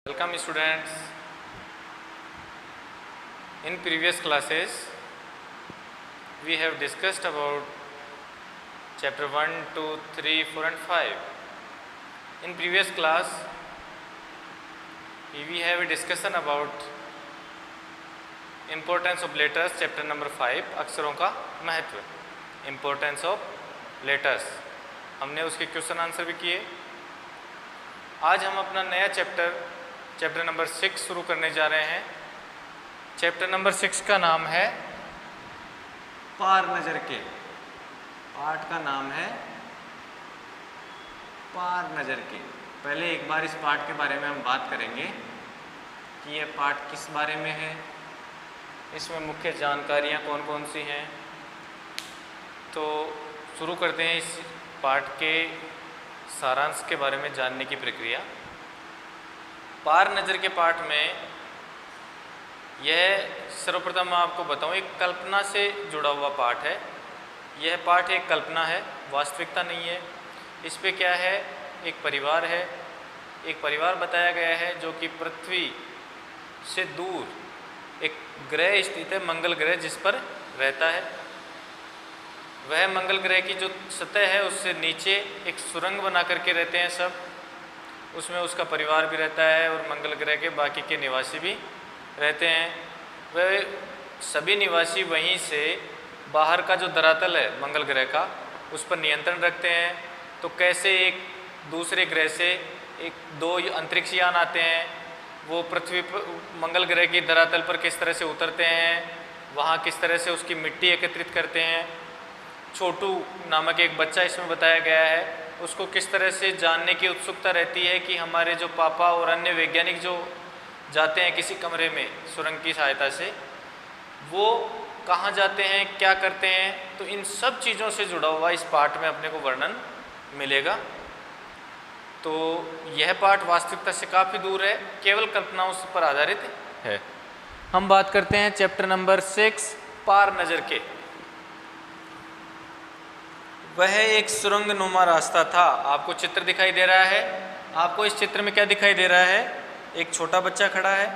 Welcome students. In previous classes we have discussed about chapter 1, 2, 3, 4 and 5. In previous class we have a discussion about importance of letters, chapter number 5 अक्षरों का महत्व, importance of letters. हमने उसके question answer भी किए। आज हम अपना नया चैप्टर नंबर 6 शुरू करने जा रहे हैं। चैप्टर नंबर 6 का नाम है पार नज़र के। पाठ का नाम है पार नज़र के। पहले एक बार इस पाठ के बारे में हम बात करेंगे कि यह पाठ किस बारे में है, इसमें मुख्य जानकारियाँ कौन कौन सी हैं। तो शुरू करते हैं इस पाठ के सारांश के बारे में जानने की प्रक्रिया। पार नज़र के पाठ में यह सर्वप्रथम मैं आपको बताऊं, एक कल्पना से जुड़ा हुआ पाठ है। यह पाठ एक कल्पना है, वास्तविकता नहीं है। इस पे क्या है, एक परिवार है, एक परिवार बताया गया है जो कि पृथ्वी से दूर एक ग्रह स्थित है, मंगल ग्रह, जिस पर रहता है। वह मंगल ग्रह की जो सतह है उससे नीचे एक सुरंग बना करके रहते हैं सब, उसमें उसका परिवार भी रहता है और मंगल ग्रह के बाकी के निवासी भी रहते हैं। वह सभी निवासी वहीं से बाहर का जो धरातल है मंगल ग्रह का, उस पर नियंत्रण रखते हैं। तो कैसे एक दूसरे ग्रह से दो अंतरिक्ष यान आते हैं, वो पृथ्वी पर मंगल ग्रह की धरातल पर किस तरह से उतरते हैं, वहाँ किस तरह से उसकी मिट्टी एकत्रित करते हैं। छोटू नामक एक बच्चा इसमें बताया गया है, उसको किस तरह से जानने की उत्सुकता रहती है कि हमारे जो पापा और अन्य वैज्ञानिक जो जाते हैं किसी कमरे में सुरंग की सहायता से, वो कहाँ जाते हैं, क्या करते हैं। तो इन सब चीज़ों से जुड़ा हुआ इस पाठ में अपने को वर्णन मिलेगा। तो यह पाठ वास्तविकता से काफ़ी दूर है, केवल कल्पनाओं पर आधारित है। हम बात करते हैं चैप्टर नंबर 6 पार नज़र के। वह एक सुरंग नुमा रास्ता था। आपको चित्र दिखाई दे रहा है। आपको इस चित्र में क्या दिखाई दे रहा है, एक छोटा बच्चा खड़ा है,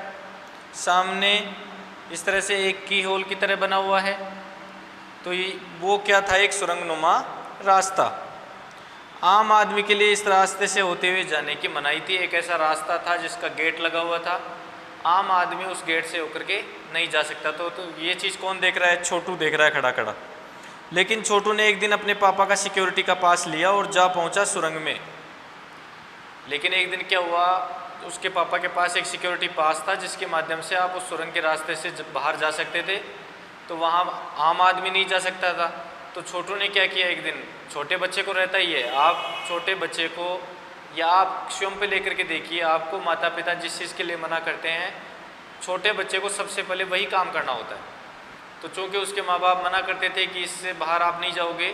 सामने इस तरह से एक की होल की तरह बना हुआ है। तो वो क्या था, एक सुरंग नुमा रास्ता। आम आदमी के लिए इस रास्ते से होते हुए जाने की मनाही थी। एक ऐसा रास्ता था जिसका गेट लगा हुआ था, आम आदमी उस गेट से होकर के नहीं जा सकता। तो ये चीज़ कौन देख रहा है, छोटू देख रहा है खड़ा खड़ा। लेकिन छोटू ने एक दिन अपने पापा का सिक्योरिटी का पास लिया और जा पहुंचा सुरंग में। लेकिन एक दिन क्या हुआ, उसके पापा के पास एक सिक्योरिटी पास था जिसके माध्यम से आप उस सुरंग के रास्ते से बाहर जा सकते थे। तो वहाँ आम आदमी नहीं जा सकता था। तो छोटू ने क्या किया, एक दिन, छोटे बच्चे को रहता ही है, आप छोटे बच्चे को या आप स्वयं पे लेकर के देखिए, आपको माता पिता जिस चीज़ के लिए मना करते हैं, छोटे बच्चे को सबसे पहले वही काम करना होता है। तो चूँकि उसके माँ बाप मना करते थे कि इससे बाहर आप नहीं जाओगे,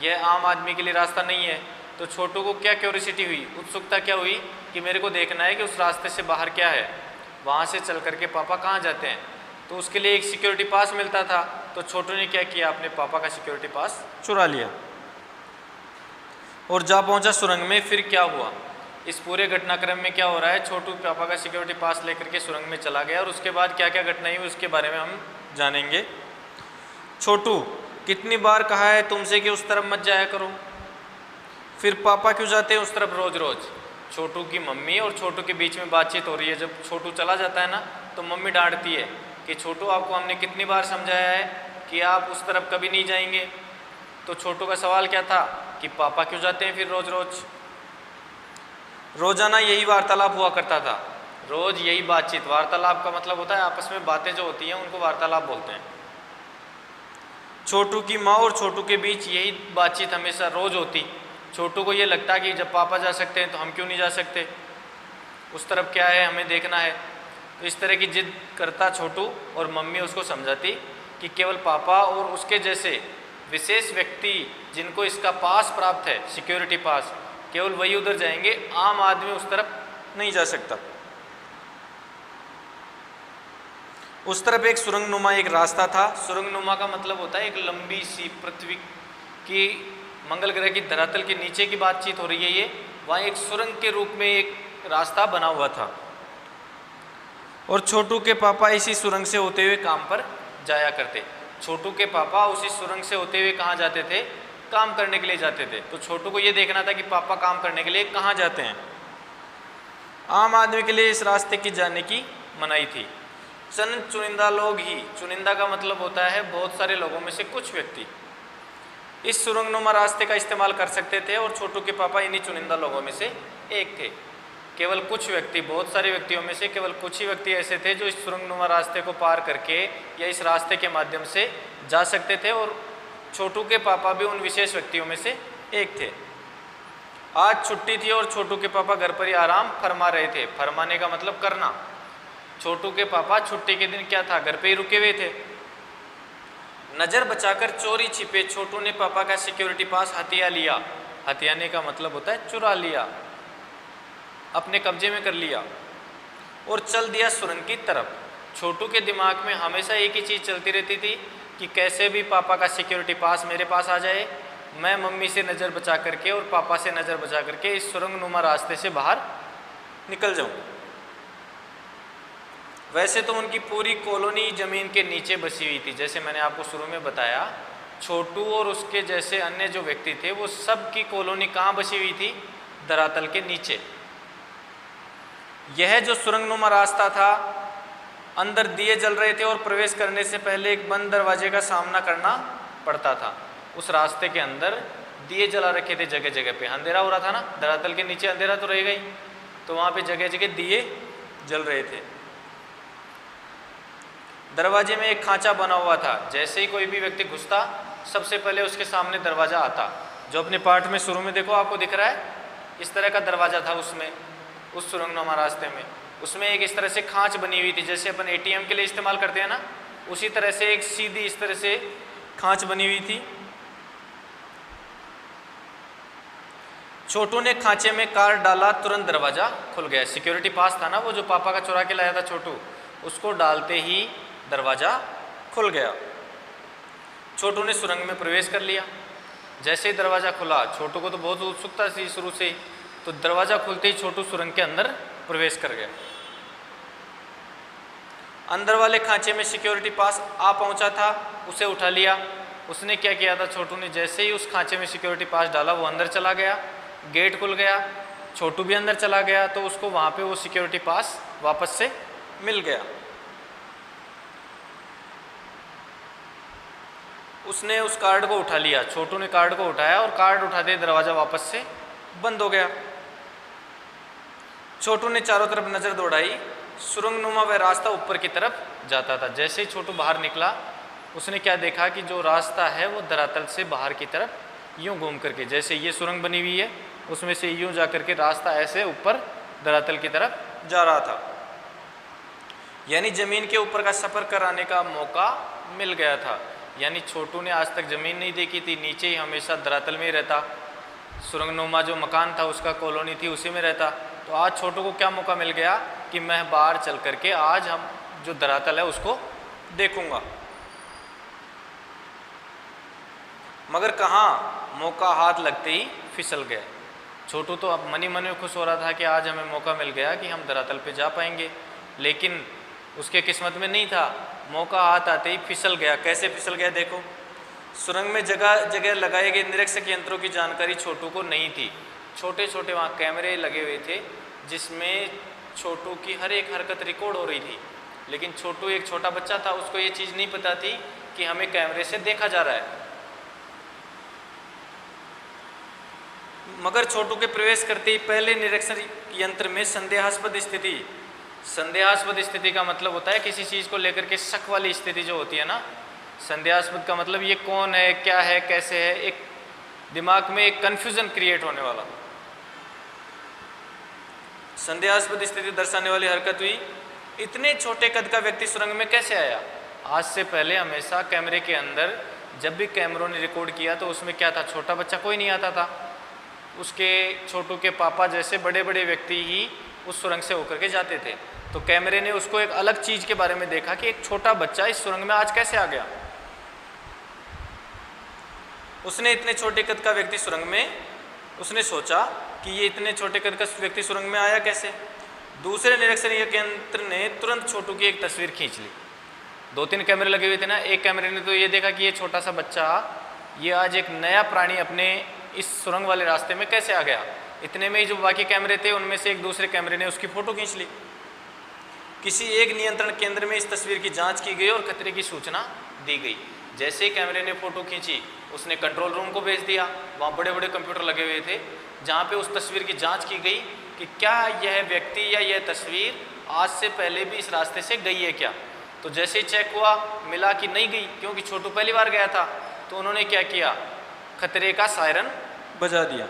यह आम आदमी के लिए रास्ता नहीं है, तो छोटू को क्या क्यूरियोसिटी हुई, उत्सुकता क्या हुई कि मेरे को देखना है कि उस रास्ते से बाहर क्या है, वहाँ से चल करके पापा कहाँ जाते हैं। तो उसके लिए एक सिक्योरिटी पास मिलता था। तो छोटू ने क्या किया, अपने पापा का सिक्योरिटी पास चुरा लिया और जा पहुँचा सुरंग में। फिर क्या हुआ, इस पूरे घटनाक्रम में क्या हो रहा है, छोटू पापा का सिक्योरिटी पास लेकर के सुरंग में चला गया और उसके बाद क्या क्या घटनाएं हुई उसके बारे में हम जानेंगे। छोटू, कितनी बार कहा है तुमसे कि उस तरफ मत जाया करो, फिर पापा क्यों जाते हैं उस तरफ रोज रोज। छोटू की मम्मी और छोटू के बीच में बातचीत हो रही है। जब छोटू चला जाता है ना, तो मम्मी डांटती है कि छोटू, आपको हमने कितनी बार समझाया है कि आप उस तरफ कभी नहीं जाएंगे। तो छोटू का सवाल क्या था कि पापा क्यों जाते हैं फिर रोज रोज। रोजाना यही वार्तालाप हुआ करता था, रोज यही बातचीत। वार्तालाप का मतलब होता है आपस में बातें जो होती हैं उनको वार्तालाप बोलते हैं। छोटू की माँ और छोटू के बीच यही बातचीत हमेशा रोज होती। छोटू को ये लगता कि जब पापा जा सकते हैं तो हम क्यों नहीं जा सकते, उस तरफ क्या है हमें देखना है। तो इस तरह की जिद करता छोटू और मम्मी उसको समझाती कि केवल पापा और उसके जैसे विशेष व्यक्ति जिनको इसका पास प्राप्त है, सिक्योरिटी पास, केवल वही उधर जाएंगे, आम आदमी उस तरफ नहीं जा सकता। उस तरफ एक सुरंगनुमा एक रास्ता था। सुरंगनुमा का मतलब होता है एक लंबी सी पृथ्वी की, मंगल ग्रह की धरातल के नीचे की बातचीत हो रही है ये। वहाँ एक सुरंग के रूप में एक रास्ता बना हुआ था। और छोटू के पापा इसी सुरंग से होते हुए काम पर जाया करते। छोटू के पापा उसी सुरंग से होते हुए कहाँ जाते थे? काम करने के लिए जाते थे। तो छोटू को ये देखना था कि पापा काम करने के लिए कहाँ जाते हैं। आम आदमी के लिए इस रास्ते की जाने की मनाही थी। चंद चुनिंदा लोग ही, चुनिंदा का मतलब होता है बहुत सारे लोगों में से कुछ व्यक्ति, इस सुरंगनुमा रास्ते का इस्तेमाल कर सकते थे और छोटू के पापा इन्हीं चुनिंदा लोगों में से एक थे। केवल कुछ व्यक्ति, बहुत सारे व्यक्तियों में से केवल कुछ ही व्यक्ति ऐसे थे जो इस सुरंगनुमा रास्ते को पार करके या इस रास्ते के माध्यम से जा सकते थे और छोटू के पापा भी उन विशेष व्यक्तियों में से एक थे। आज छुट्टी थी और छोटू के पापा घर पर ही आराम फरमा रहे थे। फरमाने का मतलब करना। छोटू के पापा छुट्टी के दिन क्या था, घर पे ही रुके हुए थे। नज़र बचाकर चोरी छिपे छोटू ने पापा का सिक्योरिटी पास हथिया लिया। हथियाने का मतलब होता है चुरा लिया, अपने कब्जे में कर लिया और चल दिया सुरंग की तरफ। छोटू के दिमाग में हमेशा एक ही चीज़ चलती रहती थी कि कैसे भी पापा का सिक्योरिटी पास मेरे पास आ जाए, मैं मम्मी से नज़र बचा करके और पापा से नज़र बचा करके इस सुरंगनुमा रास्ते से बाहर निकल जाऊं। वैसे तो उनकी पूरी कॉलोनी ज़मीन के नीचे बसी हुई थी। जैसे मैंने आपको शुरू में बताया, छोटू और उसके जैसे अन्य जो व्यक्ति थे वो सब की कॉलोनी कहाँ बसी हुई थी? धरातल के नीचे। यह जो सुरंगनुमा रास्ता था, अंदर दिए जल रहे थे और प्रवेश करने से पहले एक बंद दरवाजे का सामना करना पड़ता था। उस रास्ते के अंदर दिए जला रखे थे जगह जगह पे। अंधेरा हो रहा था ना, धरातल के नीचे अंधेरा तो रहेगा ही, तो वहाँ पे जगह जगह दिए जल रहे थे। दरवाजे में एक खांचा बना हुआ था। जैसे ही कोई भी व्यक्ति घुसता, सबसे पहले उसके सामने दरवाज़ा आता। जो अपने पाठ में शुरू में देखो आपको दिख रहा है, इस तरह का दरवाज़ा था उसमें, उस सुरंगनुमा रास्ते में। उसमें एक इस तरह से खांच बनी हुई थी, जैसे अपन एटीएम के लिए इस्तेमाल करते हैं ना, उसी तरह से एक सीधी इस तरह से खांच बनी हुई थी। छोटू ने खांचे में कार्ड डाला, तुरंत दरवाज़ा खुल गया। सिक्योरिटी पास था ना वो, जो पापा का चुरा के लाया था छोटू, उसको डालते ही दरवाज़ा खुल गया। छोटू ने सुरंग में प्रवेश कर लिया। जैसे ही दरवाज़ा खुला, छोटू को तो बहुत उत्सुकता थी शुरू से ही, तो दरवाज़ा खुलते ही छोटू सुरंग के अंदर प्रवेश कर गया। अंदर वाले खांचे में सिक्योरिटी पास आ पहुंचा था, उसे उठा लिया। उसने क्या किया था, छोटू ने जैसे ही उस खांचे में सिक्योरिटी पास डाला, वो अंदर चला गया, गेट खुल गया, छोटू भी अंदर चला गया, तो उसको वहाँ पे वो सिक्योरिटी पास वापस से मिल गया। उसने उस कार्ड को उठा लिया। छोटू ने कार्ड को उठाया और कार्ड उठाते ही दरवाज़ा वापस से बंद हो गया। छोटू ने चारों तरफ नज़र दौड़ाई। सुरंगनुमा वह रास्ता ऊपर की तरफ जाता था। जैसे ही छोटू बाहर निकला, उसने क्या देखा कि जो रास्ता है वो धरातल से बाहर की तरफ यूं घूम करके, जैसे ये सुरंग बनी हुई है उसमें से यूं जा करके रास्ता ऐसे ऊपर धरातल की तरफ जा रहा था। यानी ज़मीन के ऊपर का सफ़र कराने का मौका मिल गया था। यानी छोटू ने आज तक ज़मीन नहीं देखी थी, नीचे ही हमेशा धरातल में ही रहता। सुरंगनुमा जो मकान था उसका कॉलोनी थी, उसी में रहता। तो आज छोटू को क्या मौका मिल गया कि मैं बाहर चल करके आज हम जो धरातल है उसको देखूंगा। मगर कहाँ, मौका हाथ लगते ही फिसल गया। छोटू तो अब मनी मन में खुश हो रहा था कि आज हमें मौका मिल गया कि हम धरातल पे जा पाएंगे, लेकिन उसके किस्मत में नहीं था। मौका हाथ आते ही फिसल गया। कैसे फिसल गया देखो। सुरंग में जगह जगह लगाए गए निरीक्षक यंत्रों की जानकारी छोटू को नहीं थी। छोटे छोटे वहाँ कैमरे लगे हुए थे जिसमें छोटू की हर एक हरकत रिकॉर्ड हो रही थी, लेकिन छोटू एक छोटा बच्चा था, उसको ये चीज़ नहीं पता थी कि हमें कैमरे से देखा जा रहा है। मगर छोटू के प्रवेश करते ही पहले निरीक्षण यंत्र में संदेहास्पद स्थिति। संदेहास्पद स्थिति का मतलब होता है किसी चीज़ को लेकर के शक वाली स्थिति जो होती है ना। संदेहास्पद का मतलब ये कौन है, क्या है, कैसे है, एक दिमाग में एक कन्फ्यूजन क्रिएट होने वाला। संदेहास्पद स्थिति दर्शाने वाली हरकत हुई। इतने छोटे कद का व्यक्ति सुरंग में कैसे आया? आज से पहले हमेशा कैमरे के अंदर जब भी कैमरों ने रिकॉर्ड किया तो उसमें क्या था, छोटा बच्चा कोई नहीं आता था। उसके छोटू के पापा जैसे बड़े बड़े व्यक्ति ही उस सुरंग से होकर के जाते थे। तो कैमरे ने उसको एक अलग चीज़ के बारे में देखा कि एक छोटा बच्चा इस सुरंग में आज कैसे आ गया। उसने इतने छोटे कद का व्यक्ति सुरंग में, उसने सोचा कि ये इतने छोटे कद का व्यक्ति सुरंग में आया कैसे। दूसरे निरीक्षण यंत्र ने तुरंत छोटू की एक तस्वीर खींच ली। 2-3 कैमरे लगे हुए थे ना, एक कैमरे ने तो ये देखा कि ये छोटा सा बच्चा ये आज एक नया प्राणी अपने इस सुरंग वाले रास्ते में कैसे आ गया। इतने में ही जो बाकी कैमरे थे उनमें से एक दूसरे कैमरे ने उसकी फ़ोटो खींच ली। किसी एक नियंत्रण केंद्र में इस तस्वीर की जांच की गई और खतरे की सूचना दी गई। जैसे ही कैमरे ने फ़ोटो खींची उसने कंट्रोल रूम को भेज दिया। वहाँ बड़े बड़े कंप्यूटर लगे हुए थे जहाँ पे उस तस्वीर की जांच की गई कि क्या यह व्यक्ति या यह तस्वीर आज से पहले भी इस रास्ते से गई है क्या। तो जैसे ही चेक हुआ मिला कि नहीं गई, क्योंकि छोटू पहली बार गया था। तो उन्होंने क्या किया, खतरे का सायरन बजा दिया।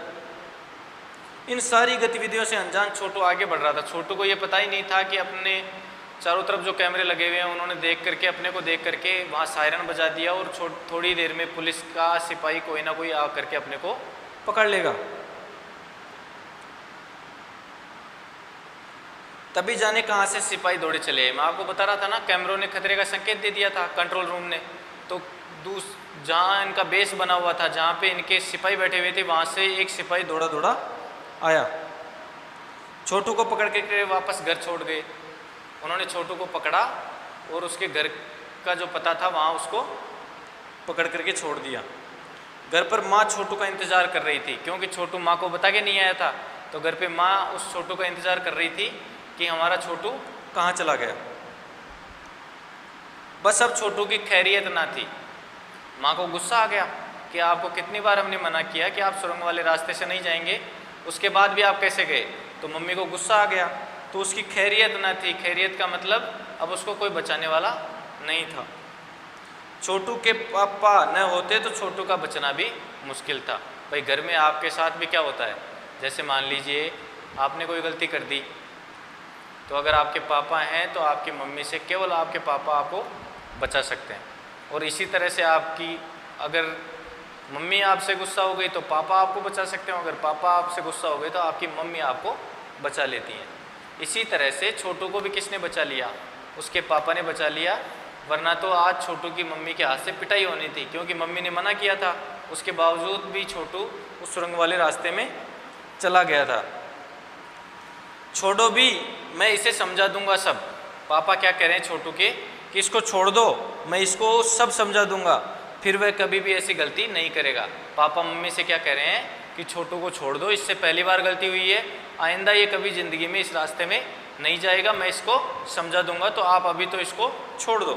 इन सारी गतिविधियों से अनजान छोटू आगे बढ़ रहा था। छोटू को ये पता ही नहीं था कि अपने चारों तरफ जो कैमरे लगे हुए हैं उन्होंने देख करके, अपने को देख करके वहाँ सायरन बजा दिया और थोड़ी देर में पुलिस का सिपाही कोई ना कोई आ करके अपने को पकड़ लेगा। तभी जाने कहाँ से सिपाही दौड़े चले। मैं आपको बता रहा था ना, कैमरों ने खतरे का संकेत दे दिया था कंट्रोल रूम ने। तो जहाँ इनका बेस बना हुआ था, जहाँ पे इनके सिपाही बैठे हुए थे, वहाँ से एक सिपाही दौड़ा दौड़ा आया। छोटू को पकड़ के वापस घर छोड़ गए। उन्होंने छोटू को पकड़ा और उसके घर का जो पता था वहाँ उसको पकड़ करके छोड़ दिया। घर पर माँ छोटू का इंतज़ार कर रही थी, क्योंकि छोटू माँ को बता के नहीं आया था। तो घर पे माँ उस छोटू का इंतज़ार कर रही थी कि हमारा छोटू कहाँ चला गया। बस अब छोटू की खैरियत ना थी। माँ को गुस्सा आ गया कि आपको कितनी बार हमने मना किया कि आप सुरंग वाले रास्ते से नहीं जाएंगे, उसके बाद भी आप कैसे गए। तो मम्मी को गुस्सा आ गया। तो उसकी खैरियत ना थी। खैरियत का मतलब अब उसको कोई बचाने वाला नहीं था। छोटू के पापा न होते तो छोटू का बचना भी मुश्किल था। भाई घर में आपके साथ भी क्या होता है, जैसे मान लीजिए आपने कोई गलती कर दी, तो अगर आपके पापा हैं तो आपकी मम्मी से केवल आपके पापा आपको बचा सकते हैं। और इसी तरह से आपकी अगर मम्मी आपसे गुस्सा हो गई तो पापा आपको बचा सकते हैं, अगर पापा आपसे गुस्सा हो गए तो आपकी मम्मी आपको बचा लेती हैं। इसी तरह से छोटू को भी किसने बचा लिया, उसके पापा ने बचा लिया। वरना तो आज छोटू की मम्मी के हाथ से पिटाई होनी थी, क्योंकि मम्मी ने मना किया था। उसके बावजूद भी छोटू उस सुरंग वाले रास्ते में चला गया था। छोड़ो भी, मैं इसे समझा दूंगा सब। पापा क्या कह रहे हैं छोटू के कि इसको छोड़ दो, मैं इसको सब समझा दूंगा, फिर वह कभी भी ऐसी गलती नहीं करेगा। पापा मम्मी से क्या कह रहे हैं कि छोटू को छोड़ दो, इससे पहली बार गलती हुई है, आइंदा ये कभी ज़िंदगी में इस रास्ते में नहीं जाएगा, मैं इसको समझा दूंगा, तो आप अभी तो इसको छोड़ दो।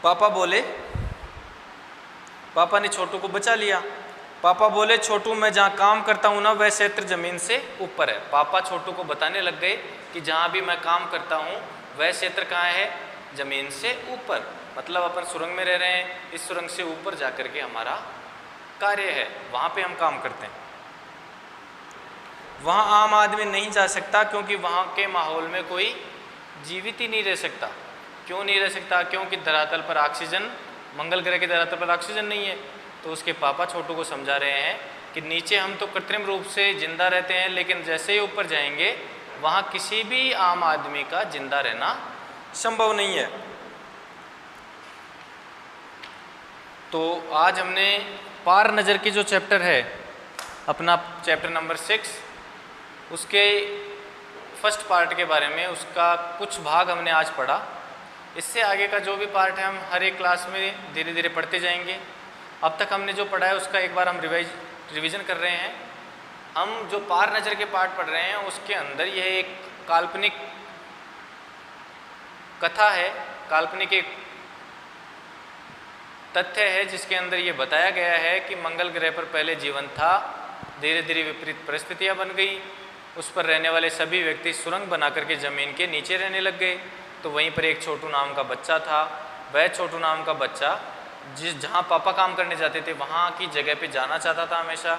पापा बोले, पापा ने छोटू को बचा लिया। पापा बोले, छोटू मैं जहाँ काम करता हूँ ना वह क्षेत्र ज़मीन से ऊपर है। पापा छोटू को बताने लग गए कि जहाँ भी मैं काम करता हूँ वह क्षेत्र कहाँ है, ज़मीन से ऊपर। मतलब अपन सुरंग में रह रहे हैं, इस सुरंग से ऊपर जा कर के हमारा कार्य है, वहाँ पे हम काम करते हैं। वहाँ आम आदमी नहीं जा सकता, क्योंकि वहाँ के माहौल में कोई जीवित ही नहीं रह सकता। क्यों नहीं रह सकता, क्योंकि धरातल पर ऑक्सीजन, मंगल ग्रह के धरातल पर ऑक्सीजन नहीं है। तो उसके पापा छोटू को समझा रहे हैं कि नीचे हम तो कृत्रिम रूप से जिंदा रहते हैं, लेकिन जैसे ही ऊपर जाएंगे वहाँ किसी भी आम आदमी का जिंदा रहना संभव नहीं है। तो आज हमने पार नज़र की जो चैप्टर है अपना, चैप्टर नंबर 6, उसके फर्स्ट पार्ट के बारे में उसका कुछ भाग हमने आज पढ़ा। इससे आगे का जो भी पार्ट है हम हर एक क्लास में धीरे धीरे पढ़ते जाएंगे। अब तक हमने जो पढ़ा है उसका एक बार हम रिवीजन कर रहे हैं। हम जो पार नज़र के पार्ट पढ़ रहे हैं उसके अंदर यह एक काल्पनिक कथा है, काल्पनिक एक तथ्य है, जिसके अंदर ये बताया गया है कि मंगल ग्रह पर पहले जीवन था, धीरे धीरे विपरीत परिस्थितियाँ बन गई, उस पर रहने वाले सभी व्यक्ति सुरंग बना करके ज़मीन के नीचे रहने लग गए। तो वहीं पर एक छोटू नाम का बच्चा था। वह छोटू नाम का बच्चा जहाँ पापा काम करने जाते थे वहाँ की जगह पे जाना चाहता था हमेशा।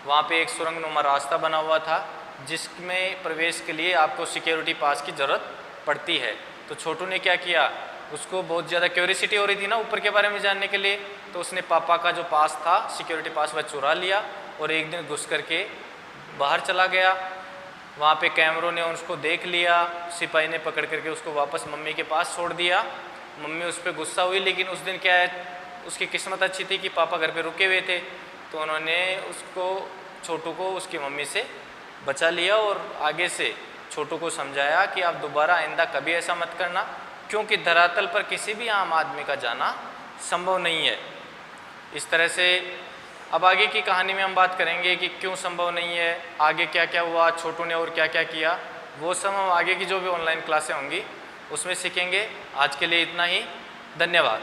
वहाँ पे एक सुरंगनुमा रास्ता बना हुआ था, जिसमें प्रवेश के लिए आपको सिक्योरिटी पास की ज़रूरत पड़ती है। तो छोटू ने क्या किया, उसको बहुत ज़्यादा क्यूरियोसिटी हो रही थी ना ऊपर के बारे में जानने के लिए, तो उसने पापा का जो पास था, सिक्योरिटी पास, वह चुरा लिया और एक दिन घुस करके बाहर चला गया। वहाँ पे कैमरों ने उसको देख लिया, सिपाही ने पकड़ करके उसको वापस मम्मी के पास छोड़ दिया। मम्मी उस पर गुस्सा हुई, लेकिन उस दिन क्या है, उसकी किस्मत अच्छी थी कि पापा घर पे रुके हुए थे, तो उन्होंने उसको छोटू को उसकी मम्मी से बचा लिया और आगे से छोटू को समझाया कि आप दोबारा आइंदा कभी ऐसा मत करना, क्योंकि धरातल पर किसी भी आम आदमी का जाना संभव नहीं है। इस तरह से अब आगे की कहानी में हम बात करेंगे कि क्यों संभव नहीं है, आगे क्या क्या हुआ, छोटू ने और क्या क्या किया, वो सब हम आगे की जो भी ऑनलाइन क्लासें होंगी उसमें सीखेंगे। आज के लिए इतना ही, धन्यवाद।